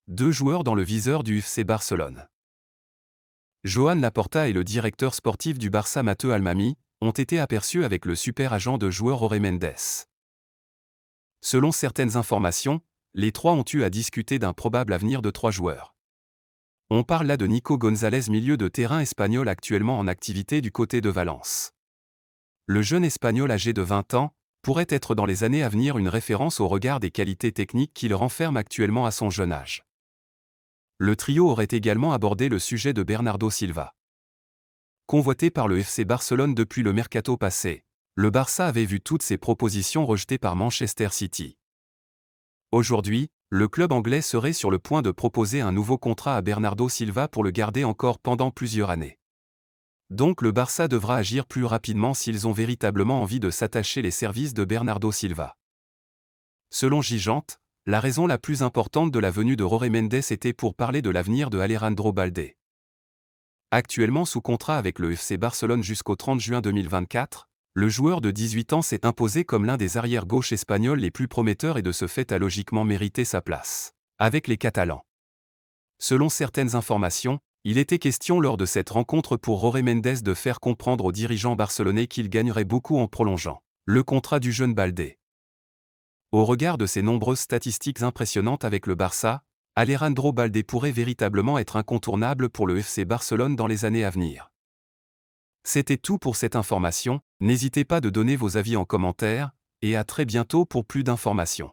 Deux joueurs dans le viseur du FC Barcelone. Joan Laporta et le directeur sportif du Barça Mateu Almamy ont été aperçus avec le super agent de joueur Jorge Mendes. Selon certaines informations, les trois ont eu à discuter d'un probable avenir de trois joueurs. On parle là de Nico González, milieu de terrain espagnol actuellement en activité du côté de Valence. Le jeune espagnol âgé de 20 ans pourrait être dans les années à venir une référence au regard des qualités techniques qu'il renferme actuellement à son jeune âge. Le trio aurait également abordé le sujet de Bernardo Silva. Convoité par le FC Barcelone depuis le mercato passé, le Barça avait vu toutes ses propositions rejetées par Manchester City. Aujourd'hui, le club anglais serait sur le point de proposer un nouveau contrat à Bernardo Silva pour le garder encore pendant plusieurs années. Donc le Barça devra agir plus rapidement s'ils ont véritablement envie de s'attacher les services de Bernardo Silva. Selon Gigante, la raison la plus importante de la venue de Jorge Mendes était pour parler de l'avenir de Alejandro Balde. Actuellement sous contrat avec le FC Barcelone jusqu'au 30 juin 2024, le joueur de 18 ans s'est imposé comme l'un des arrières-gauches espagnols les plus prometteurs et de ce fait a logiquement mérité sa place avec les Catalans. Selon certaines informations, il était question lors de cette rencontre pour Jorge Mendes de faire comprendre aux dirigeants barcelonais qu'il gagnerait beaucoup en prolongeant le contrat du jeune Balde. Au regard de ses nombreuses statistiques impressionnantes avec le Barça, Alejandro Balde pourrait véritablement être incontournable pour le FC Barcelone dans les années à venir. C'était tout pour cette information, n'hésitez pas de donner vos avis en commentaire, et à très bientôt pour plus d'informations.